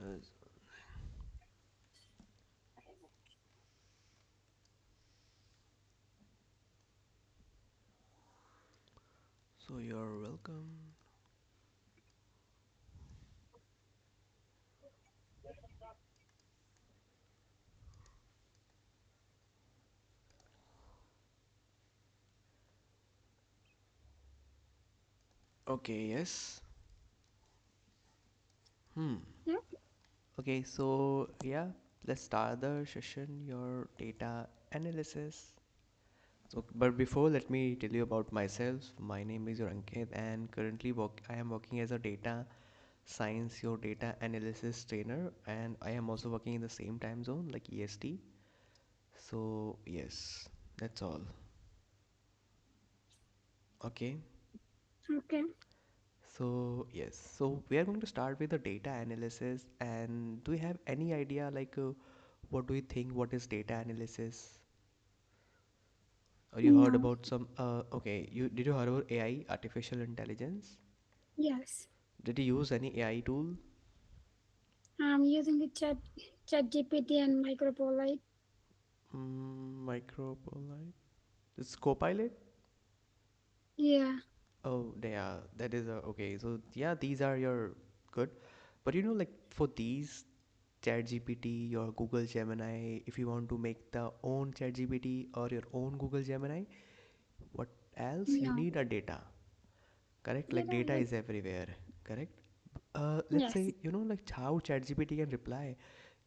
Yes. So you're welcome. Okay, yes. Hmm. Yeah. Okay, so yeah, let's start the session, your data analysis. So, but before, let me tell you about myself. My name is your Ankit, and currently I am working as a data science, your data analysis trainer, and I am also working in the same time zone like EST. So, yes, that's all. Okay. Okay. So, yes, so we are going to start with the data analysis. And do you have any idea like what do you think? What is data analysis? Or you heard No. about some? Okay, you did you heard about AI, artificial intelligence? Yes. Did you use any AI tool? I'm using the chat GPT and micropolite. Micropolite. It's Copilot. Yeah. Oh, yeah, that is a okay. So yeah, these are your good, but like for these Chat GPT, your Google Gemini, if you want to make the own Chat GPT or your own Google Gemini, what else you No. need a data, correct? You Like know, data like is everywhere, correct? Let's yes. say like how ChatGPT can reply.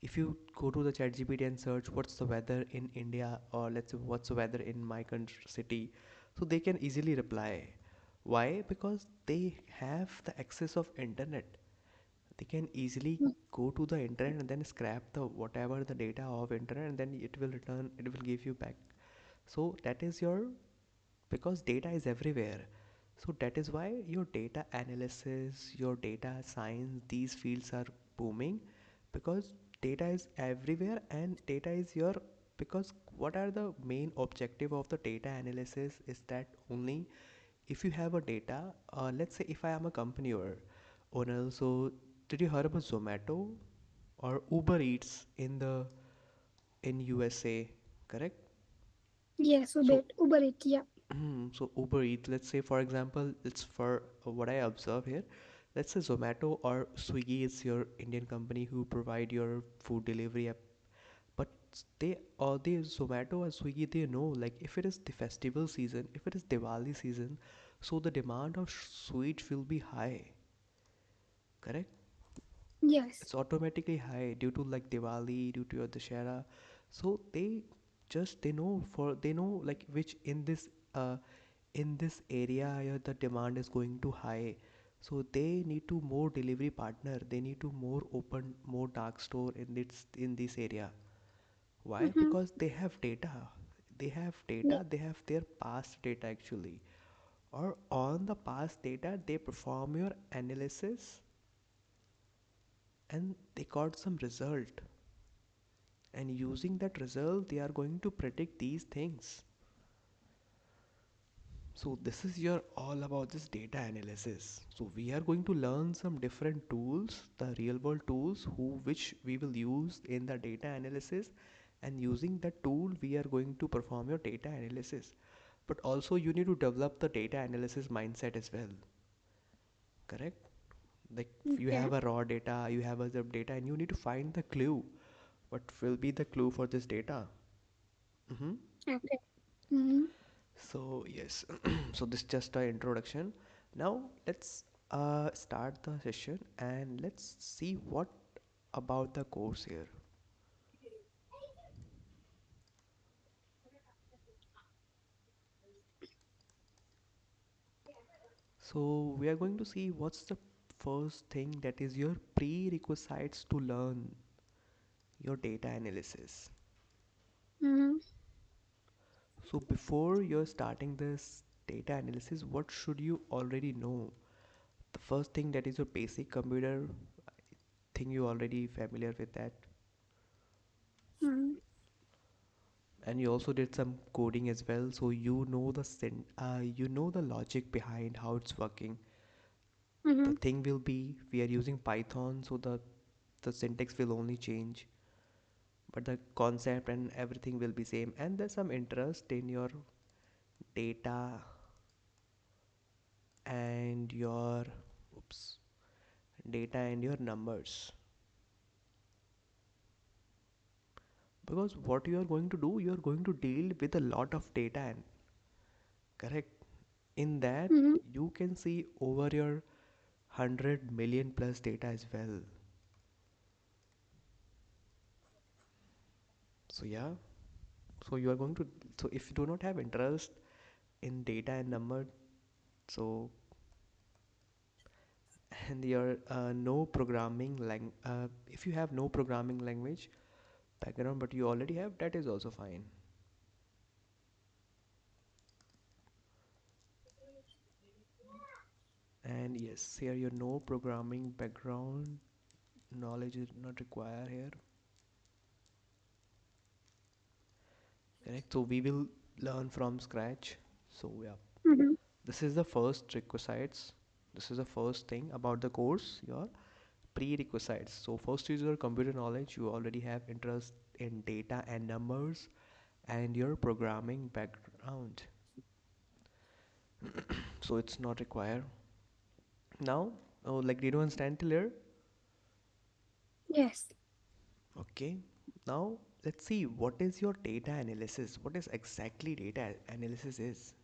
If you go to the ChatGPT and search what's the weather in India, or let's say what's the weather in my country city, so they can easily reply. Why? Because they have the access of internet. They can easily Mm, go to the internet and then scrap the whatever the data of internet, and then it will return, it will give you back. So that is your, because data is everywhere. So that is why your data analysis, your data science, these fields are booming, because data is everywhere and data is your, because what are the main objective of the data analysis is that only if you have a data, let's say if I am a company or owner, so did you heard about Zomato or Uber Eats in the in USA, correct? yes. So Uber it. Yeah. so Uber Eats, let's say for example, it's for what I observe here. Let's say Zomato or Swiggy is your Indian company who provide your food delivery app. But they Zomato or Swiggy, they know like if it is the festival season, if it is Diwali season, so the demand of sweets will be high, correct? Yes. It's automatically high due to like Diwali, due to your Dashera. So they know, for they know like which in this area the demand is going to high. So they need to more delivery partner. They need to more open more dark store in this area. Why? Mm-hmm. Because they have data. They have Yeah. data. They have their past data actually. Or on the past data, they perform your analysis and they got some result, and using that result they are going to predict these things. So this is your all about this data analysis. So we are going to learn some different tools, the real world tools who which we will use in the data analysis, and using that tool we are going to perform your data analysis. But also you need to develop the data analysis mindset as well, correct? Like you Okay. have a raw data, you have a data, and you need to find the clue. What will be the clue for this data? Mm-hmm. Okay. Mm-hmm. So yes, so this is just an introduction. Now let's start the session and let's see what about the course here. So we are going to see what's the first thing that is your prerequisites to learn your data analysis. Mm-hmm. So before you're starting this data analysis, what should you already know? The first thing that is your basic computer. I think you already familiar with that. Mm-hmm. And you also did some coding as well, so you know you know the logic behind how it's working. Mm-hmm. The thing will be we are using Python, so the the syntax will only change, but the concept and everything will be same. And there's some interest in your data and your oops data and your numbers, because what you are going to do, you are going to deal with a lot of data, and correct, in that Mm-hmm. you can see over your 100 million plus data as well. So yeah, so you are going to, so if you do not have interest in data and number, so and your no programming if you have no programming language background but you already have, that is also fine. And yes, here your no programming background knowledge is not required here, correct? So we will learn from scratch. So yeah, Mm-hmm. this is the first requisites, this is the first thing about the course, your prerequisites. So first is your computer knowledge, you already have interest in data and numbers and your programming background, so it's not required. Now, oh, like, did you understand till here? Yes. Okay. Now let's see what is your data analysis. What is exactly data analysis is?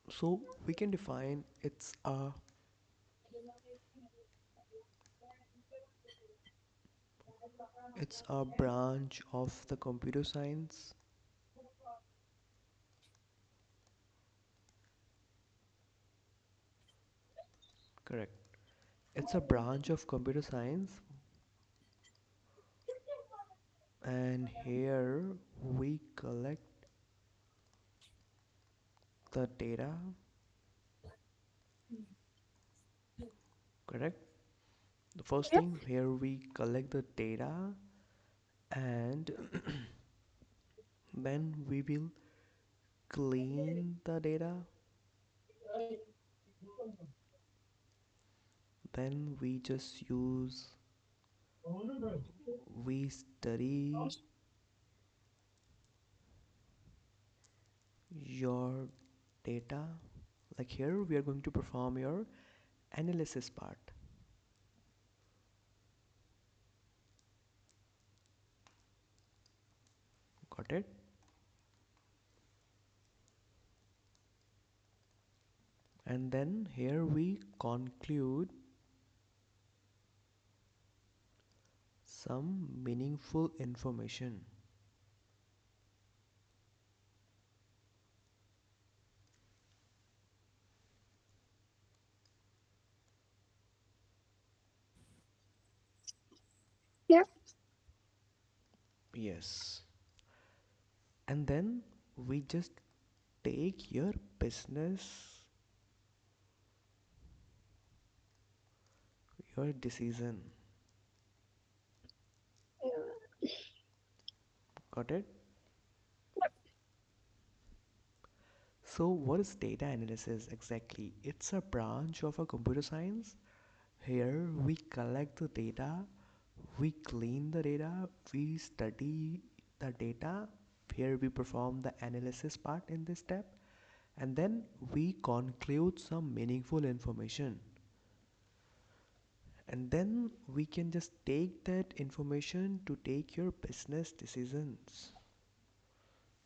So we can define it's a branch of the computer science. Correct. It's a branch of computer science, and here we collect the data. Correct. The first Yep. thing here we collect the data, and then we will clean the data, then we just use, we study your data. Like here we are going to perform your analysis part. Got it? And then here we conclude some meaningful information. Yep. Yes. And then we just take your business, your decision. Got it? So, what is data analysis exactly? It's a branch of a computer science. Here, we collect the data, we clean the data, we study the data. Here, we perform the analysis part in this step, and then we conclude some meaningful information. And then we can just take that information to take your business decisions.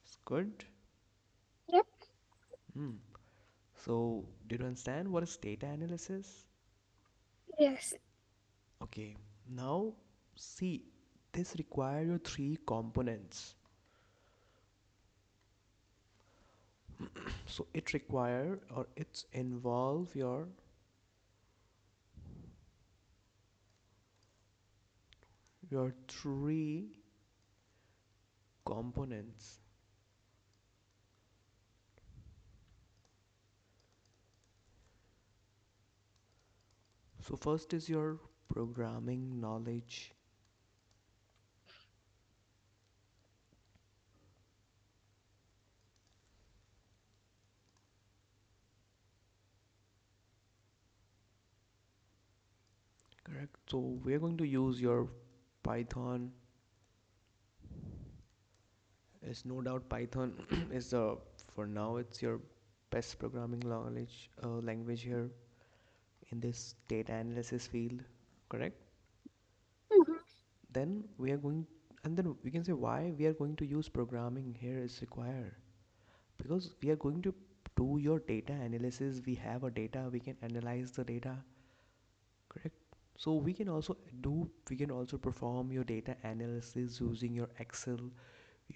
It's good. Yep. Hmm. So, did you understand what is data analysis? Yes. Okay, now see, this require your three components. So it require or it's involve your three components. So first is your programming knowledge. Correct. So we are going to use your Python. It's no doubt Python is the, for now it's your best programming knowledge language here in this data analysis field. Correct. Mm-hmm. Then we are going, and then we can say why we are going to use programming here is required, because we are going to do your data analysis. We have a data, we can analyze the data. Correct. So we can also perform your data analysis using your Excel,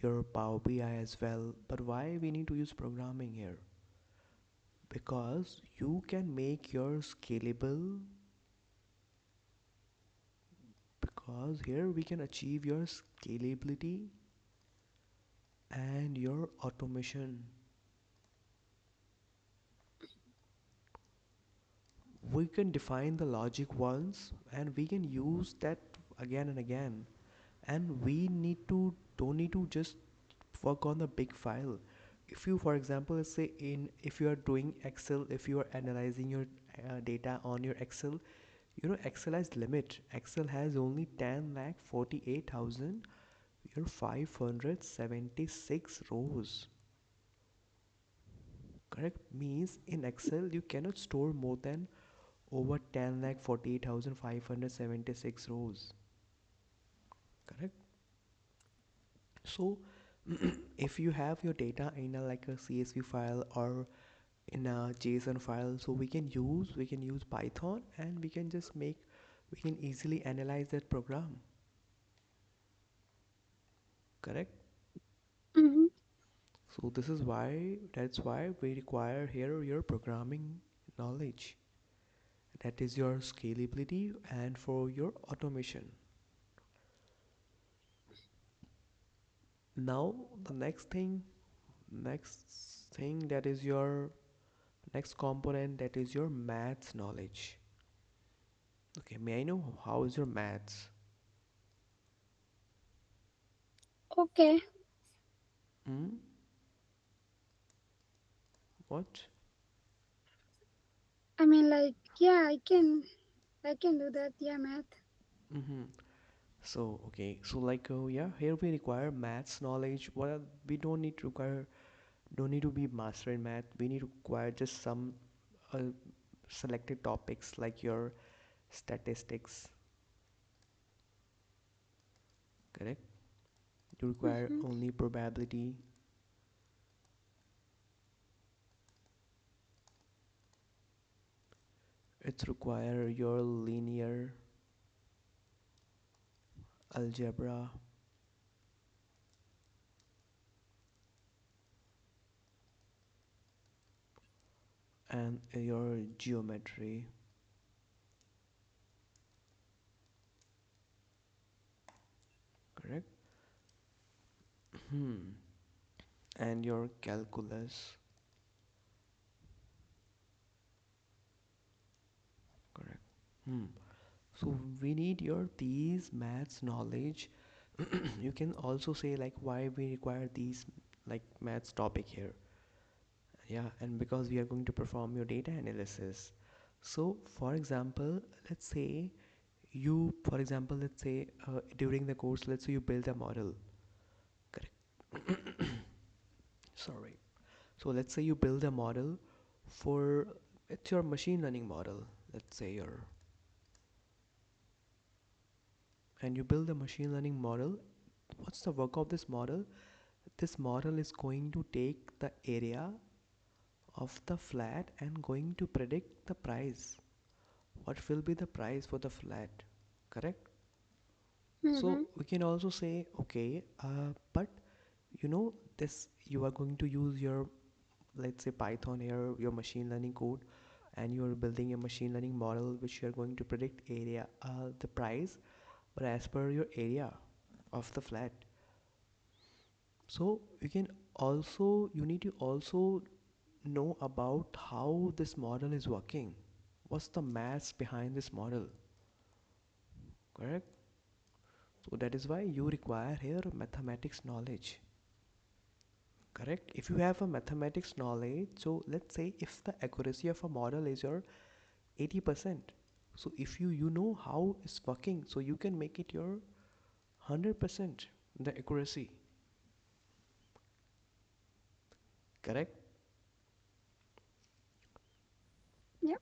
your Power BI as well. But why we need to use programming here? Because you can make your scalable, because here we can achieve your scalability and your automation. We can define the logic once and we can use that again and again. And we need to don't need to just work on the big file. If you, for example, let's say in if you are doing Excel, if you are analyzing your data on your Excel, you know Excel has limit. Excel has only 10 lakh 48,000 your 576 rows. Correct. Means in Excel you cannot store more than over 10 lakh 48,576 rows. Correct. So if you have your data in a like a CSV file or in a JSON file, so we can use Python and we can easily analyze that program. Correct. Mm-hmm. So this is why that's why we require here your programming knowledge. That is your scalability and for your automation. Now the next thing that is your next component, that is your maths knowledge. Okay, may I know how is your maths? Okay. Hmm? What? I mean, like, yeah, I can do that. Yeah, math. Mm-hmm. So okay, so like yeah, here we require maths knowledge. Well, we don't need to be master in math. We need to require just some uh, selected topics like your statistics. Correct. You require Mm-hmm. only probability. It's require your linear algebra and your geometry. Correct. Hmm. And your calculus. Correct. Hmm. So we need your these maths knowledge. You can also say like why we require these like maths topic here. Yeah, and because we are going to perform your data analysis. So for example, let's say during the course, let's say you build a model. Correct. Sorry. So let's say you build a model for, it's your machine learning model. Let's say your and you build a machine learning model. What's the work of this model? This model is going to take the area of the flat and going to predict the price. What will be the price for the flat? Correct. Mm-hmm. So we can also say okay, but you know this you are going to use your, let's say Python here, your machine learning code, and you are building a machine learning model which you are going to predict area, the price, but as per your area of the flat. So you need to also know about how this model is working. What's the maths behind this model? Correct. So that is why you require here mathematics knowledge. Correct. If you have a mathematics knowledge, so let's say if the accuracy of a model is your 80%, So if you know how it's working, so you can make it your 100% the accuracy. Correct. Yep.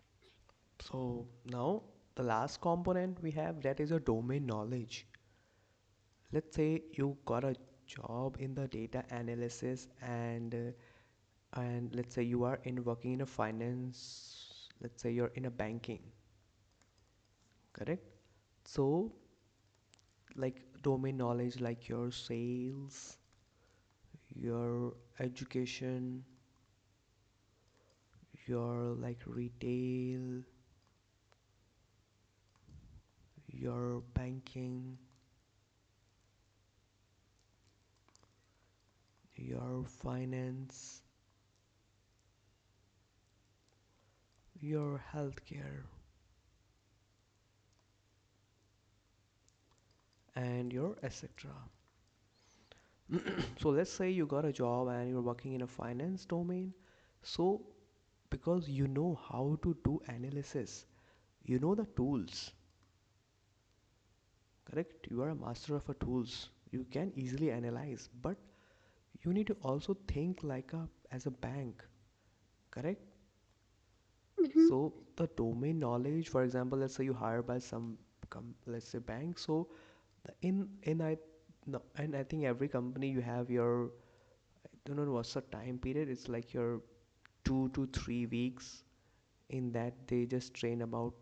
So now the last component we have, that is your domain knowledge. Let's say you got a job in the data analysis, and let's say you are in working in a finance, let's say you're in a banking. Correct. So like domain knowledge, like your sales, your education, your like retail, your banking, your finance, your healthcare, and your etc. So let's say you got a job and you're working in a finance domain. So because you know how to do analysis, you know the tools. Correct. You are a master of a tools, you can easily analyze, but you need to also think like a as a bank. Correct. Mm-hmm. So the domain knowledge, for example, let's say you hire by some let's say bank. So in I no, and I think every company you have your, I don't know what's the time period, it's like your 2 to 3 weeks. In that they just train about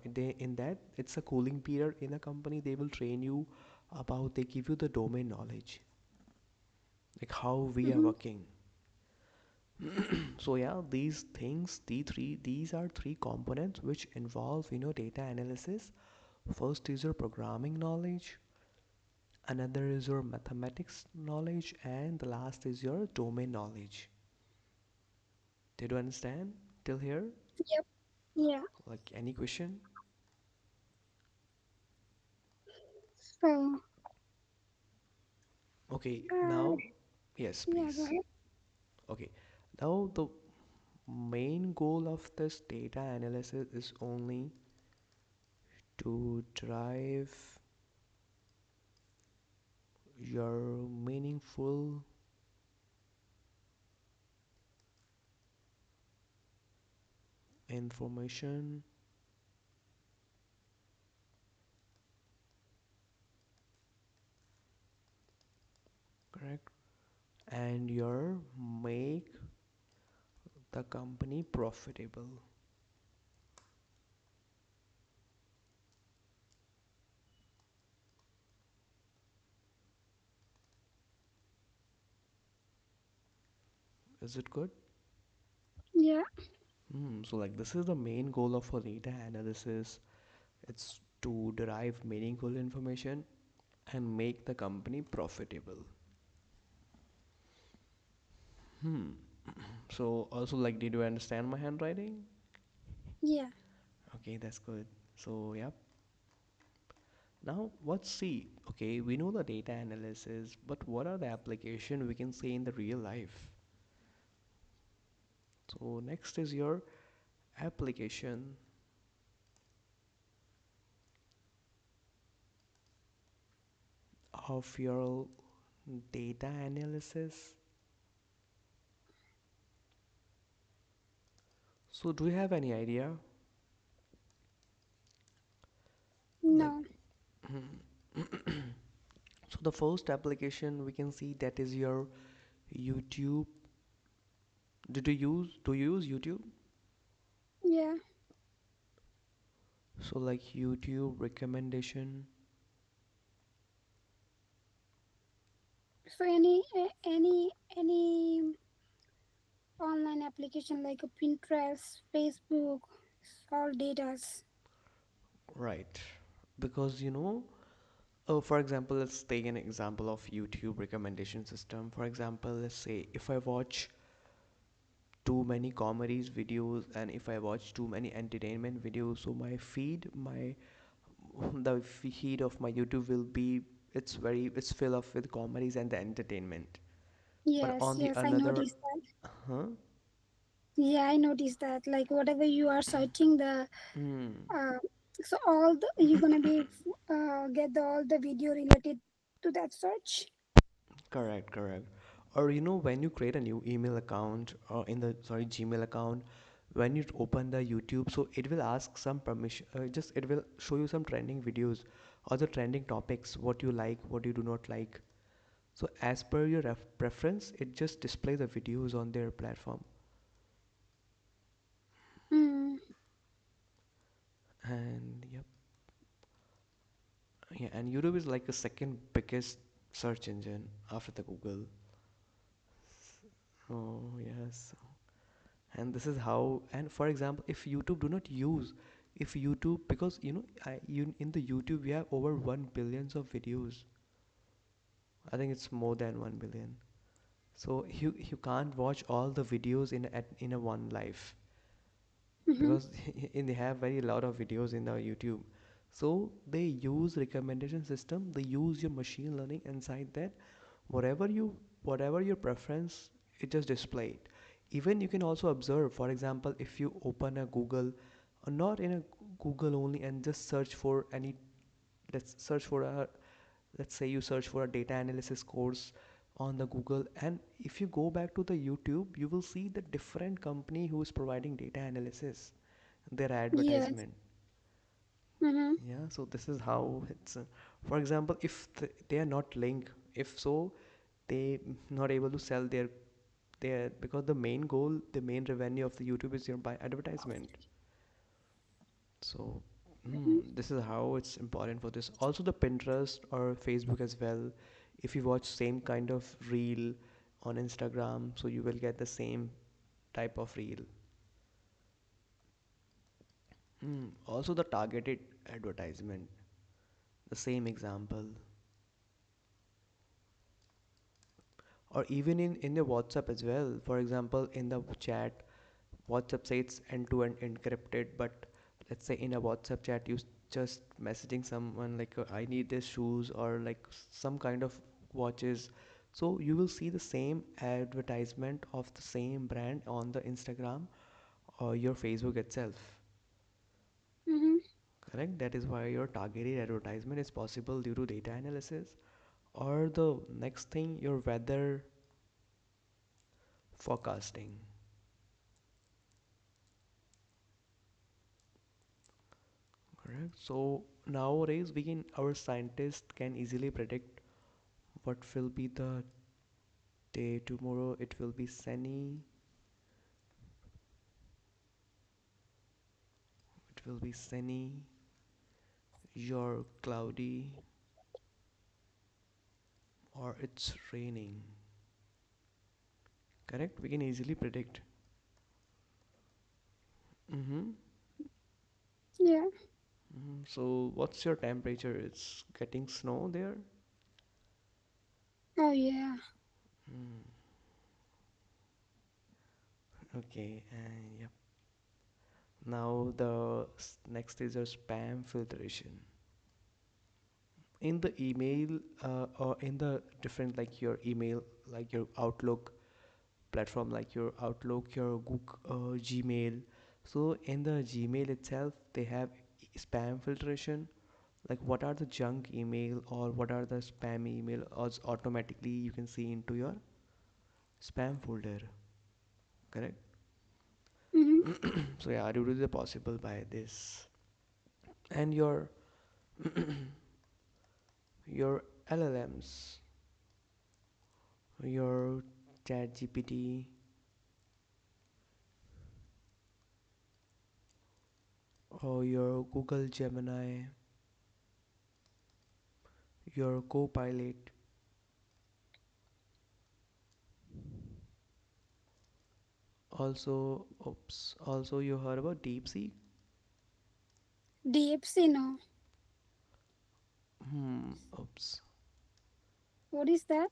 they in that it's a cooling period in a company, they will train you about, they give you the domain knowledge, like how we are Mm-hmm. working. So yeah, these things, these are three components which involve data analysis. First is your programming knowledge, another is your mathematics knowledge, and the last is your domain knowledge. Did you understand till here? Yep. Yeah. Like any question? So, Okay, uh, now yes, yeah, go please. ahead. Okay, now the main goal of this data analysis is only to drive your meaningful information, correct, and your make the company profitable. Is it good? Yeah. So like this is the main goal of a data analysis. It's to derive meaningful information and make the company profitable. So also, like, did you understand my handwriting? Yeah. Okay, that's good. So yep. Now let's see. Okay, we know the data analysis, but what are the application we can see in the real life? So next is your application of your data analysis. So do you have any idea? Like, No. so the first application we can see, that is your YouTube. Do you use YouTube? Yeah. So like YouTube recommendation. So any online application like a Pinterest, Facebook, all datas. Right. Because for example, let's take an example of YouTube recommendation system. For example, let's say if I watch too many comedies videos and if I watch too many entertainment videos, so my feed, my the feed of my YouTube will be, it's full of with comedies and the entertainment. But Yes, on the yes, I another, noticed that. huh? Yeah, I noticed that. Like whatever you are searching, the Hmm. uh, So all the you're gonna be get all the video related to that search. Correct, correct. Or when you create a new email account or in the sorry Gmail account, when you open the YouTube, so it will ask some permission. Just it will show you some trending videos or the trending topics, what you like, what you do not like. So as per your preference, it just display the videos on their platform. Mm, And yep, yeah, and YouTube is like the second biggest search engine after the Google. Oh yes. And this is how, and for example, if YouTube do not use, if YouTube, because in the YouTube we have over 1 billions of videos. I think it's more than 1 billion. So you can't watch all the videos in a one life, mm-hmm. because they have very lot of videos in the YouTube. So they use recommendation system, they use your machine learning inside that. whatever you Whatever your preference, it just display it. Even you can also observe, for example, if you open a Google, or not in a Google only, and just search for any, let's search for a, let's say you search for a data analysis course on the Google, and if you go back to the YouTube, you will see the different company who is providing data analysis, their Yes. advertisement. Mm-hmm. Yeah, so this is how it's for example, if they are not linked, if so, they not able to sell their, because the main goal, the main revenue of the YouTube is by advertisement. So Mm-hmm. this is how it's important for this. Also the Pinterest or Facebook as well, if you watch same kind of reel on Instagram, so you will get the same type of reel. Also the targeted advertisement, the same example. Or even in the WhatsApp as well, for example, in the chat, WhatsApp says it's end to end encrypted, but let's say in a WhatsApp chat you just messaging someone like, I need this shoes, or like some kind of watches. So you will see the same advertisement of the same brand on the Instagram or your Facebook itself. Mm-hmm. Correct, that is why your targeted advertisement is possible due to data analysis. Or the next thing, your weather forecasting. Correct. So nowadays our scientists can easily predict what will be the day tomorrow. It will be sunny, it will be sunny, you're cloudy, or it's raining. Correct? We can easily predict. Mm-hmm. Yeah. So what's your temperature? It's getting snow there. Oh yeah. Okay, and yep. Now next is your spam filtration. In the email, or in the different, like your email, like your Outlook platform, like your Outlook, your Google, Gmail. So in the Gmail itself, they have spam filtration. Like what are the junk email or what are the spam email, or automatically you can see into your spam folder. Correct. Mm-hmm. So yeah, due to the possible by this, and your LLMs, your Chat GPT, or your Google Gemini, your Copilot. Also you heard about DeepSeek? DFC no. Oops. What is that?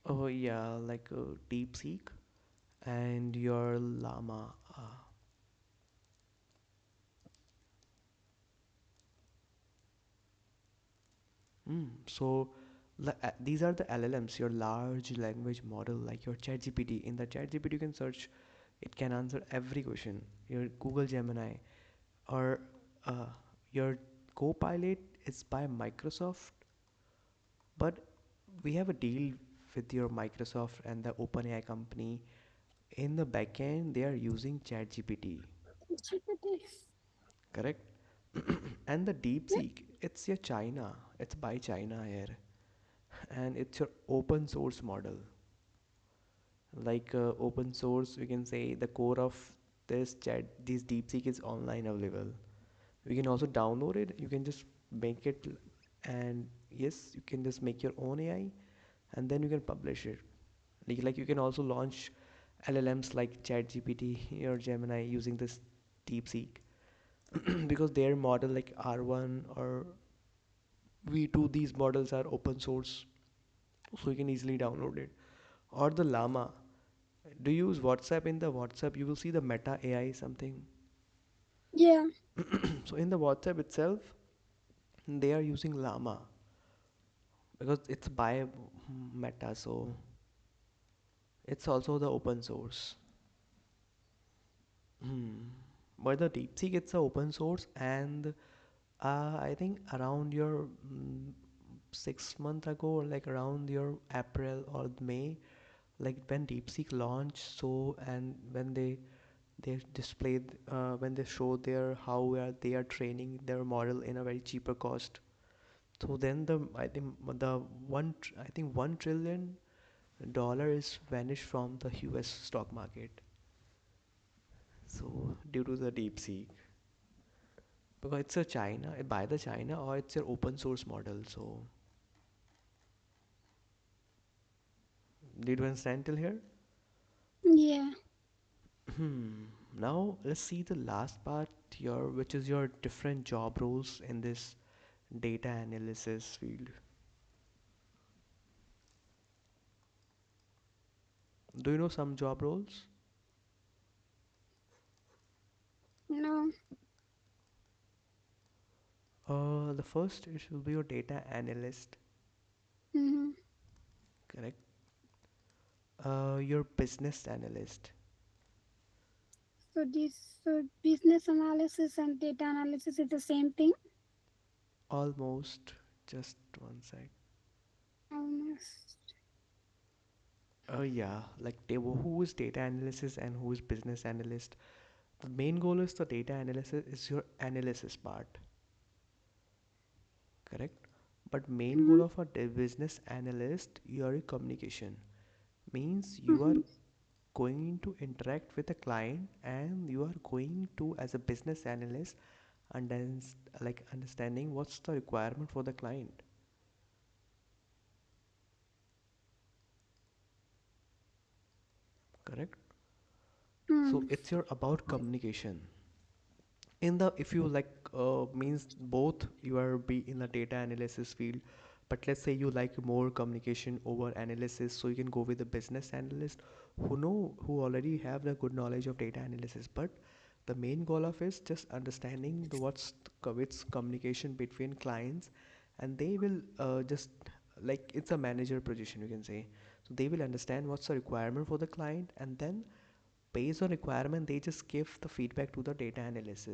Oh yeah, like DeepSeek and your Llama. So these are the LLMs, your large language model, like your ChatGPT. In the ChatGPT, you can search; it can answer every question. Your Google Gemini, or uh, your Copilot is by Microsoft, but we have a deal with your Microsoft and the OpenAI company. In the backend, they are using ChatGPT, GPT. correct? And the Yep. DeepSeek, it's your China. It's by China here, and it's your open source model. Like open source, we can say the core of this DeepSeek is online available. You can also download it. You can just make it, and yes, you can just make your own AI, and then you can publish it. Like you can also launch LLMs like ChatGPT or Gemini using this DeepSeek because their model like R1 or V2, these models are open source, so you can easily download it. Or the Llama. Do you use WhatsApp? In the WhatsApp, you will see the Meta AI something. Yeah. So in the WhatsApp itself, they are using Llama because it's by Meta, so it's also the open source. Hmm. But the DeepSeek, it's a open source, and I think around your 6 month ago, or like around your April or May, like when DeepSeek launched, so and when they displayed when they show their how they are training their model in a very cheaper cost. So then the I think the I think $1 trillion is vanished from the US stock market. So due to the DeepSeek, because it's a China by the China or it's your open source model. So did you understand till here? Yeah. Hmm. Now let's see the last part here, which is your different job roles in this data analysis field. Do you know some job roles? No. The first it will be your data analyst, Mm-hmm. correct? Your business analyst, So this business analysis and data analysis is the same thing. almost. Just one sec. Almost. Yeah, like who is data analysis and who is business analyst? The main goal is the data analysis is your analysis part, correct? But main Mm-hmm. goal of a business analyst, your communication means you are Mm-hmm. going to interact with a client and you are going to as a business analyst and then like understanding what's the requirement for the client, correct? So Mm. it's your about communication in the if you like means both you are be in the data analysis field, but let's say you like more communication over analysis, so you can go with the business analyst who already have the good knowledge of data analysis, but the main goal of is just understanding the what's communication between clients, and they will just like it's a manager position, you can say. So they will understand what's the requirement for the client, and then based on requirement they just give the feedback to the data analyst,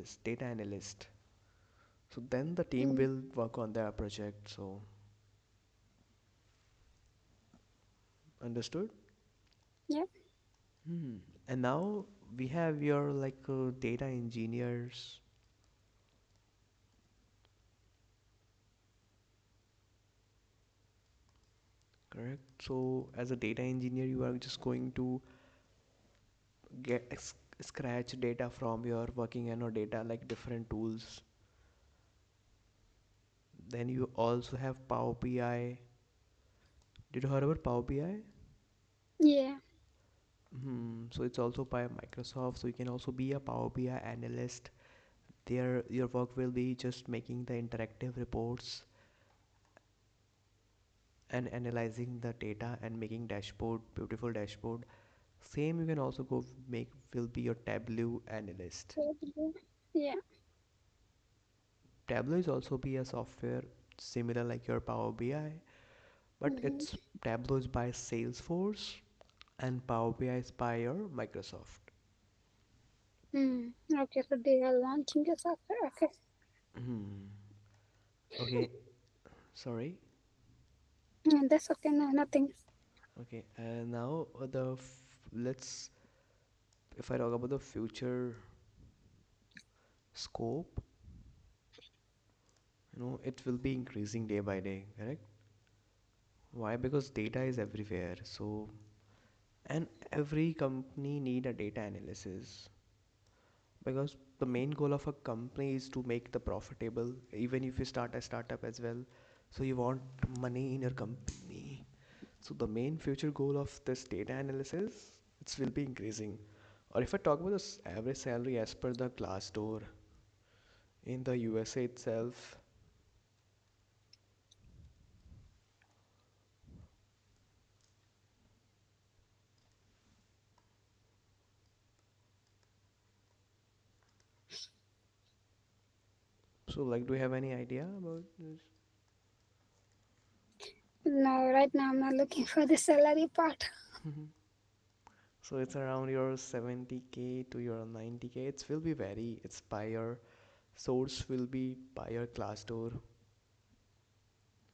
so then the team Mm. will work on their project. So understood. Yep. And now we have your like data engineers, correct? So as a data engineer you are just going to get scratch data from your working and or data like different tools. Then you also have Power BI. Did you hear about Power BI? Yeah. So it's also by Microsoft, so you can also be a Power BI analyst. There your work will be just making the interactive reports and analyzing the data and making dashboard, beautiful dashboard. Same you can also go make will be your Tableau analyst. Yeah. Tableau is also be a software similar like your Power BI, but Mm-hmm. it's Tableau is by Salesforce and Power BI is by your Microsoft. Mm. Okay, so they are launching a software. Okay. Hmm. Okay, sorry. And that's okay, no, nothing. Okay, and now let's, if I talk about the future scope, it will be increasing day by day, correct? Why? Because data is everywhere. So, and every company need a data analysis, because the main goal of a company is to make the profitable. Even if you start a startup as well, so you want money in your company. So the main future goal of this data analysis, it will be increasing. Or if I talk about the average salary as per the Glassdoor in the USA itself, so like, do you have any idea about this? No, right now I'm not looking for the salary part. So it's around your 70K to your 90K. It will be vary. It's by your source will be by your Glassdoor.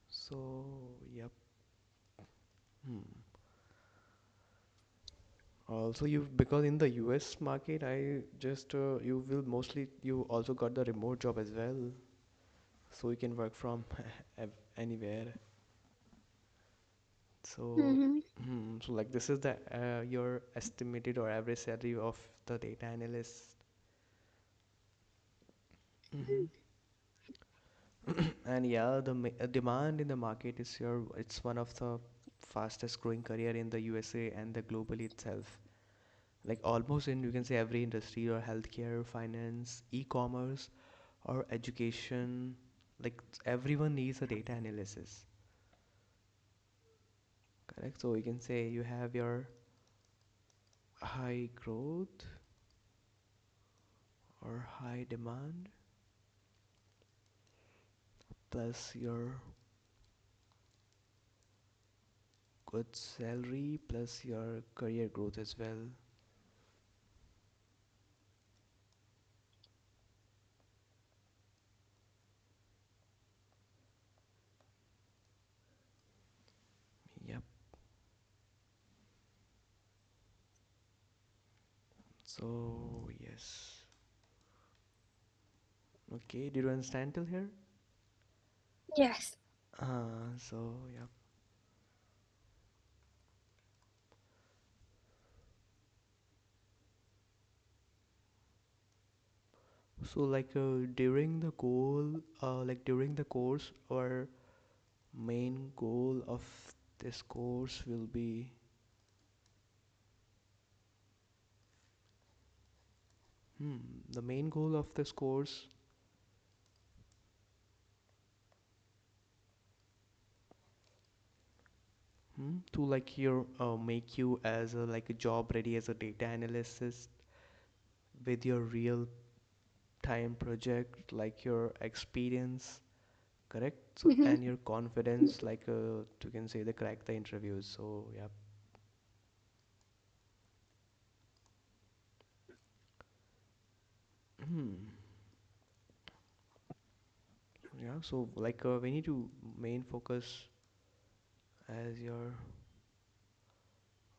So yep. Hmm. Also, you, because in the US market, I just you will mostly, you also got the remote job as well, so you can work from anywhere. So, Mm-hmm. so like this is the your estimated or average salary of the data analyst. Hmm. And yeah, the demand in the market is your, it's one of the fastest growing career in the USA and the globally itself. Like almost in, you can say, every industry, or healthcare, finance, e-commerce, or education, like everyone needs a data analysis, correct? So you can say you have your high growth or high demand plus your good salary plus your career growth as well. Yep. So yes. Okay, did you understand till here? Yes. So yeah. So like during the goal, like during the course, our main goal of this course will be, hmm, the main goal of this course, to like your make you as a like a job ready as a data analyst with your real time project, like your experience, correct? So Mm-hmm. and your confidence, like you can say the crack the interviews. So yeah. Hmm. Yeah, so like we need to main focus as your,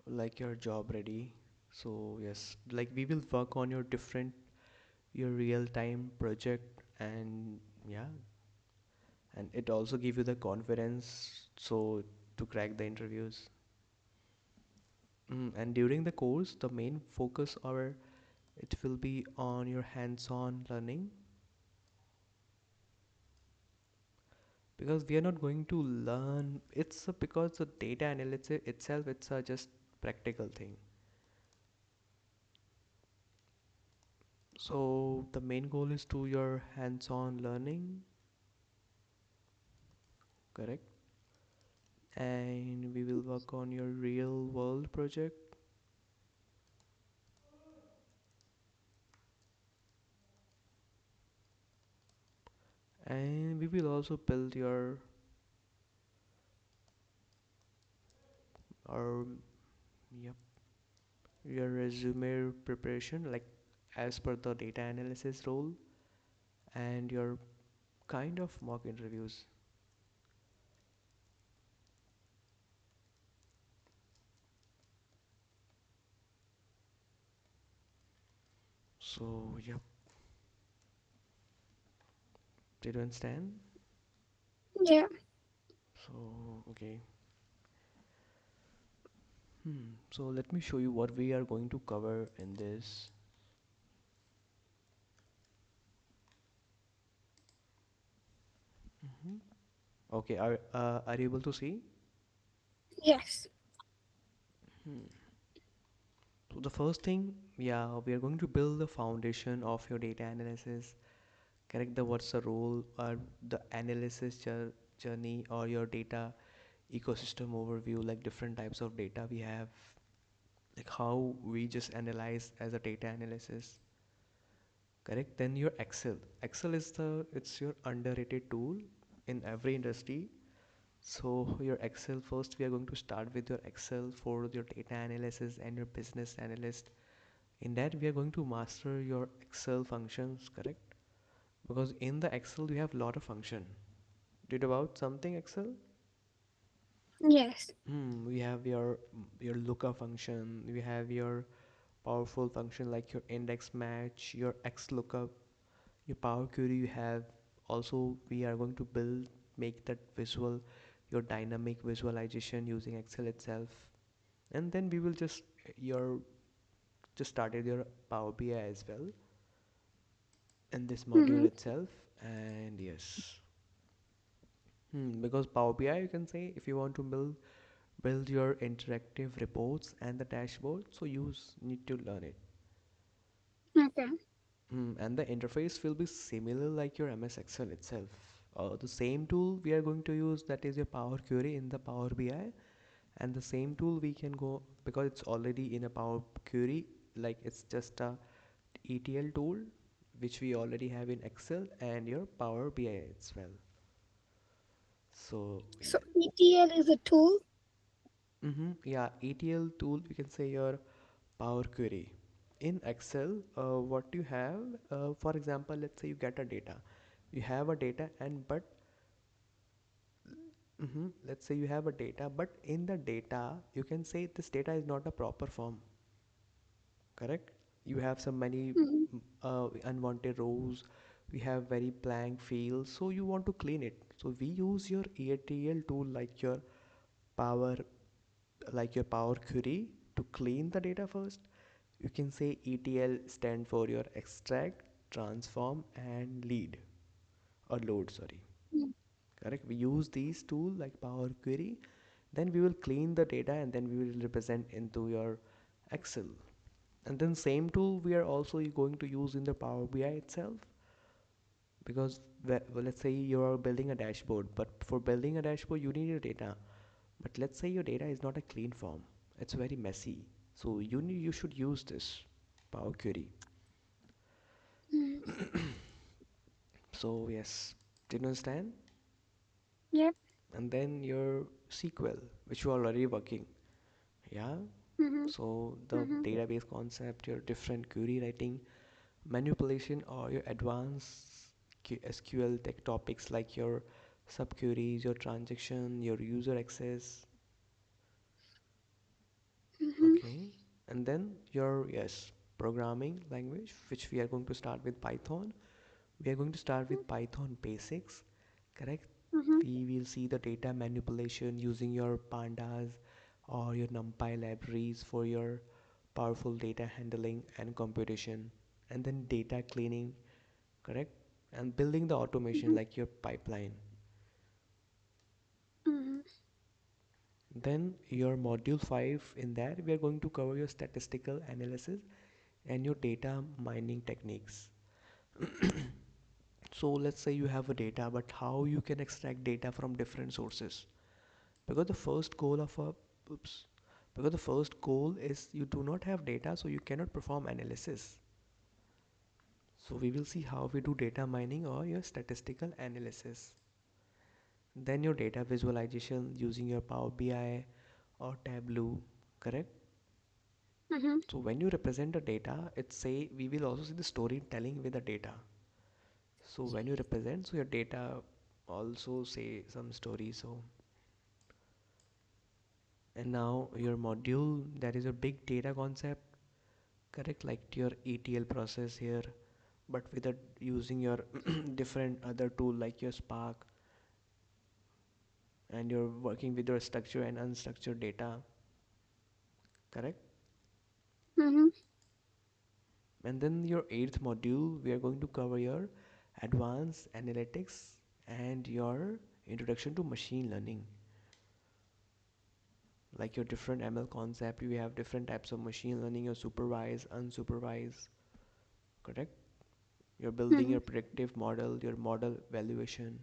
like your job ready. So yes, like we will work on your different, your real time project, and yeah, and it also give you the confidence so to crack the interviews. And during the course, the main focus, or it will be on your hands-on learning, because we are not going to learn, it's a, because the data analysis itself, it's a just practical thing. So the main goal is to your hands-on learning, correct? And we will work on your real world project, and we will also build your, or yep, your resume preparation, like as per the data analysis role, and your kind of mock interviews? So, yep, did you understand? Yeah. So, okay. So let me show you what we are going to cover in this. Okay, are you able to see? Yes. So the first thing, yeah, we are going to build the foundation of your data analysis. Correct the what's the role or the analysis journey or your data ecosystem overview, like different types of data we have, like how we just analyze as a data analysis. Correct. Then your Excel is the it's your underrated tool in every industry. So your Excel, first we are going to start with your Excel for your data analysis and your business analyst. In that we are going to master your Excel functions, correct? Because in the Excel we have a lot of function. Did about something Excel? Yes. We have your lookup function. We have your powerful function like your index match, your X lookup, your Power Query. You have also we are going to build make that visual, your dynamic visualization using Excel itself, and then we will your just started your Power BI as well in this module Mm-hmm. itself. And yes, because Power BI you can say if you want to build your interactive reports and the dashboard, so you need to learn it. Okay. And the interface will be similar like your MS Excel itself. The same tool we are going to use, that is your Power Query in the Power BI, and the same tool we can go because it's already in a Power Query, like it's just a ETL tool which we already have in Excel and your Power BI as well. So So yeah, ETL is a tool. yeah, ETL tool we can say your Power Query. In Excel, what you have, for example, let's say you get a data, you have a data, and but let's say you have a data, but in the data, you can say this data is not a proper form, correct? You have some many Mm-hmm. unwanted rows, we have very blank fields, so you want to clean it. So we use your ETL tool Power, like your Power Query to clean the data first. You can say ETL stand for your extract, transform, and lead or load. Sorry, correct. We use these tools like Power Query, then we will clean the data and then we will represent into your Excel. And then same tool we are also going to use in the Power BI itself, because well, let's say you are building a dashboard, but for building a dashboard you need your data. But let's say your data is not a clean form, it's very messy. So you should use this Power Query. Mm-hmm. So yes, did you understand? Yep. And then your SQL, which you are already working. Yeah. Mm-hmm. So the Mm-hmm. database concept, your different query writing, manipulation, or your advanced SQL tech topics like your subqueries, your transaction, your user access. Mm-hmm. Okay. And then your yes, programming language, which we are going to start with Python. We are going to start with Python basics, correct? Mm-hmm. We will see the data manipulation using your pandas or your NumPy libraries for your powerful data handling and computation, and then data cleaning, correct? And building the automation Mm-hmm. like your pipeline. Mm-hmm. Then your module 5, in that we are going to cover your statistical analysis and your data mining techniques. So let's say you have a data, but how you can extract data from different sources? Because the first goal of a oops, because the first goal is you do not have data, so you cannot perform analysis. So we will see how we do data mining or your statistical analysis. Then your data visualization using your Power BI or Tableau, correct? Mm-hmm. So when you represent the data, it's say we will also see the storytelling with the data. So when you represent, so your data also say some story. So and now your module, that is your big data concept, correct, like your ETL process here, but without using your different other tool like your Spark, and you're working with your structured and unstructured data, correct. Mm-hmm. And then your eighth module, we are going to cover your advanced analytics and your introduction to machine learning, like your different ML concept. We have different types of machine learning, your supervised, unsupervised, correct. You're building Mm-hmm. your predictive model, your model evaluation.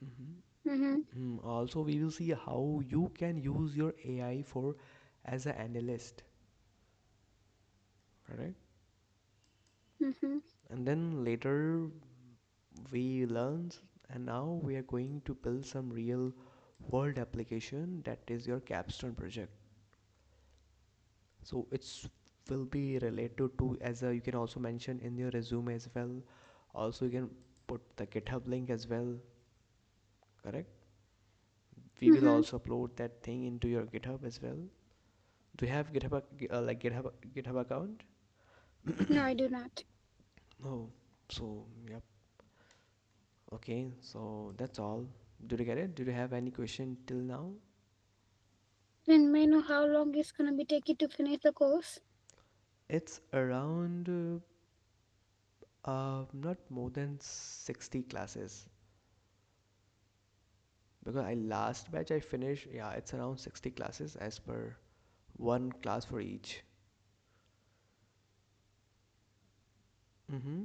Mhm. Mm-hmm. Also, we will see how you can use your AI for as an analyst, correct. Mm-hmm. And then later we learned, and now we are going to build some real world application, that is your capstone project. So it's will be related to, as a, you can also mention in your resume as well. Also you can put the GitHub link as well, correct. We will Mm-hmm. also upload that thing into your GitHub as well. Do you have GitHub like GitHub account? No, I do not. Oh, so yep. Okay, so that's all. Did you get it? Did you have any question till now? Then may I know how long it's gonna be taking to finish the course? It's around not more than 60 classes, because I last batch I finished. Yeah, it's around 60 classes as per one class for each. Mm-hmm.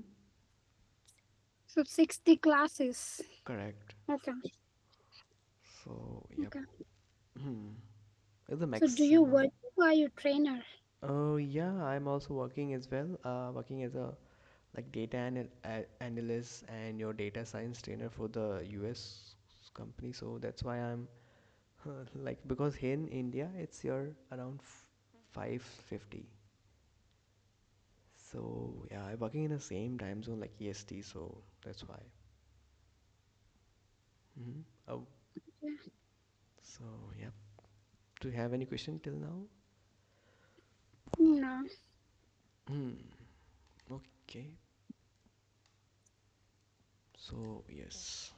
So 60 classes. Correct. Okay. So yep. Okay. Hmm. It's the So do you maximum. work or are you trainer? Oh yeah, I'm also working as well. Working as a like analyst and your data science trainer for the US company. So that's why I'm like, because here in India it's your around 5:50. So yeah, I'm working in the same time zone like EST. So that's why. Mm-hmm. Oh, Yeah. so yeah. Do you have any question till now? No. Hmm. Okay. So yes.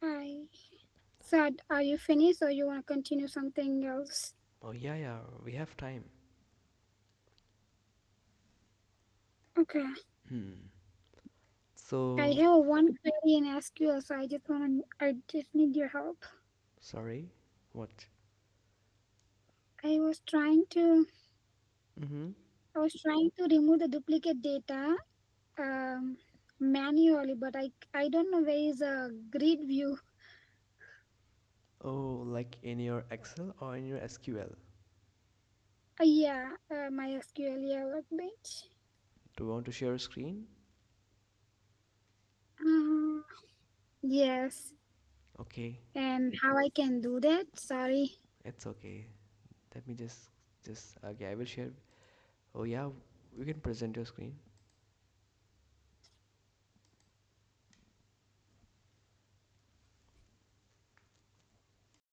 I So are you finished or you want to continue something else? Oh yeah, yeah. We have time. Okay. Hmm. I So have one query in SQL, so I just need your help. sorry. What? I was trying to Mm-hmm. I was trying to remove the duplicate data um, manually, but I don't know where is a grid view. Oh, like in your Excel or in your SQL? Yeah, my SQL, yeah, workbench. Do you want to share a screen? Uh, yes, Okay, and how I can do that? Sorry. it's okay. Let me just okay, I will share. Oh yeah, you can present your screen.